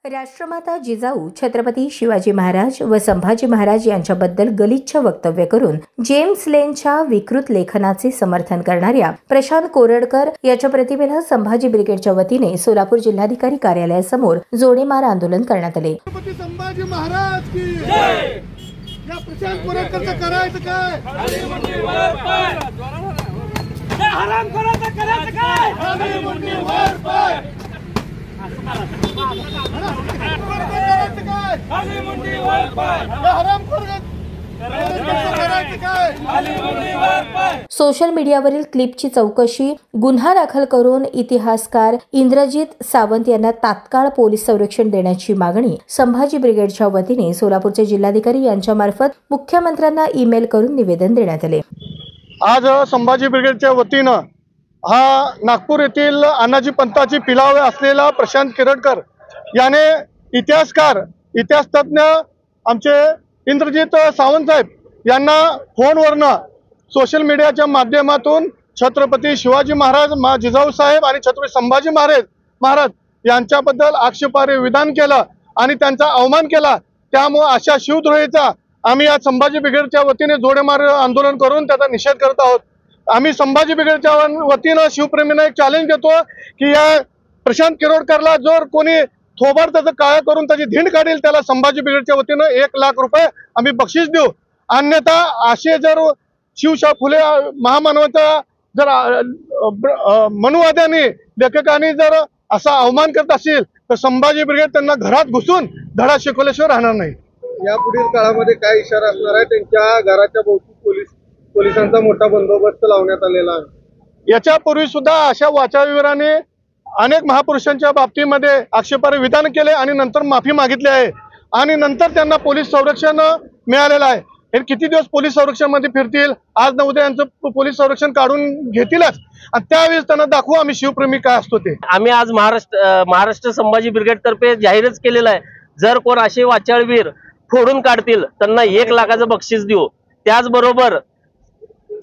राष्ट्रमाता जिजाऊ छत्रपती शिवाजी महाराज व संभाजी महाराज यांच्याबद्दल गलिच्छ वक्तव्य करून जेम्स लेनच्या विकृत लेखनाचे समर्थन करणाऱ्या प्रशांत कोरडकर याच्या प्रतिमेला संभाजी ब्रिगेडच्या वतीने सोलापूर जिल्हाधिकारी कार्यालयासमोर जोडेमार आंदोलन करण्यात आले। छत्रपती संभाजी महाराज की जय। या प्रशांत कोरडकरचं करायचं काय? खाली मुंडी वर पाय। हराम खोराचं करायचं काय? खाली मुंडी वर पाय। सोशल मीडियावरील क्लिपची चौकशी गुन्हा दाखल करून इतिहासकार इंद्रजित सावंत यांना तात्काळ पोलीस संरक्षण देण्याची मागणी संभाजी ब्रिगेडच्या वतीने सोलापूरचे जिल्हाधिकारी यांच्यामार्फत मुख्यमंत्र्यांना ईमेल करून निवेदन देण्यात आले। आज संभाजी ब्रिगेडच्या वतीनं हा नागपूर येथील अण्णाजी पंताची पिलावे असलेला प्रशांत कोरडकर याने इतिहासकार इतिहासतज्ञ आमचे इंद्रजित सावंत साहेब यांना फोनवरनं सोशल मीडियाच्या माध्यमातून छत्रपती शिवाजी महाराज जिजाऊ साहेब आणि छत्रपती संभाजी महाराज यांच्याबद्दल आक्षेपार्ह विधान केलं आणि त्यांचा अवमान केला। त्यामुळे अशा शिवद्रोहीचा आम्ही आज संभाजी ब्रिगेडच्या वतीने जोडेमार आंदोलन करून त्याचा निषेध करत आहोत। आम्ही संभाजी ब्रिगेडच्या वतीनं शिवप्रेमींना एक चॅलेंज देतो की या प्रशांत कोरडकरला जर कोणी थोबाड त्याचं काळं करून त्याची धिंड काढेल त्याला संभाजी ब्रिगेडच्या वतीनं 1 लाख रुपये आम्ही बक्षीस देऊ। अन्यथा असे जर शिवशाहू फुले महामानवाचा जर मनुवाद्यांनी लेखकांनी जर असा अवमान करत असेल तर संभाजी ब्रिगेड त्यांना घरात घुसून धडा शिकवल्याशिवाय राहणार नाही। यापुढील काळामध्ये काय इशारा असणार आहे? त्यांच्या घराच्या भोवती पोलिसांचा मोठा बंदोबस्त लावण्यात आलेला आहे। याच्यापूर्वी सुद्धा अशा वाचावीराने अनेक महापुरुषांच्या बाबतीमध्ये आक्षेपार्ह विधान केले आणि नंतर माफी मागितली आहे आणि नंतर त्यांना पोलीस संरक्षण मिळालेलं आहे। हे किती दिवस पोलीस संरक्षण मध्ये फिरतील? आज न उद्या यांचं पोलीस संरक्षण काढून घेतीलच आणि त्यावेळेस त्यांना दाखवू आम्ही शिवप्रेमी काय असतो ते। आम्ही आज महाराष्ट्र संभाजी ब्रिगेड तर्फे जाहीरच केलेलं आहे, जर कोण असे वाचाळवीर फोडून काढतील त्यांना 1 लाखाचं बक्षीस देऊ। त्याचबरोबर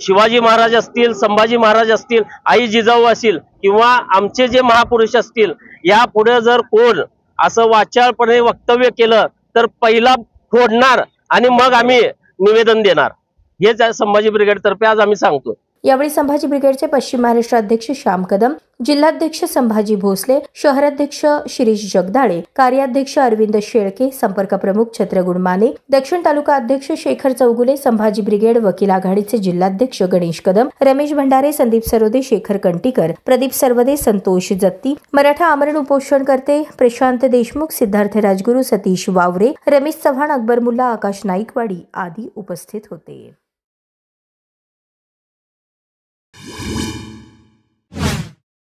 शिवाजी महाराज असतील, संभाजी महाराज असतील, आई जिजाऊ असतील किंवा आमचे जे महापुरुष असतील, यापुढे जर कोण असं वाचाळपणे वक्तव्य केलं तर पहिला फोडणार आणि मग आम्ही निवेदन देणार, हेच संभाजी ब्रिगेड तर्फे आज आम्ही सांगतो। यावेळी संभाजी ब्रिगेडचे पश्चिम महाराष्ट्र अध्यक्ष श्याम कदम, जिल्हाध्यक्ष संभाजी भोसले, शहराध्यक्ष शिरीष जगदाळे, कार्याध्यक्ष अरविंद शेळके, संपर्क प्रमुख छत्रगुण माने, दक्षिण तालुका अध्यक्ष शेखर चौगुले, संभाजी ब्रिगेड वकील आघाडीचे जिल्हाध्यक्ष गणेश कदम, रमेश भंडारे, संदीप सरोदे, शेखर कंटीकर, प्रदीप सरवदे, संतोष जत्ती, मराठा आमरण उपोषणकर्ते प्रशांत देशमुख, सिद्धार्थ राजगुरू, सतीश वावरे, रमेश चव्हाण, अकबर मुल्ला, आकाश नाईकवाडी आदी उपस्थित होते।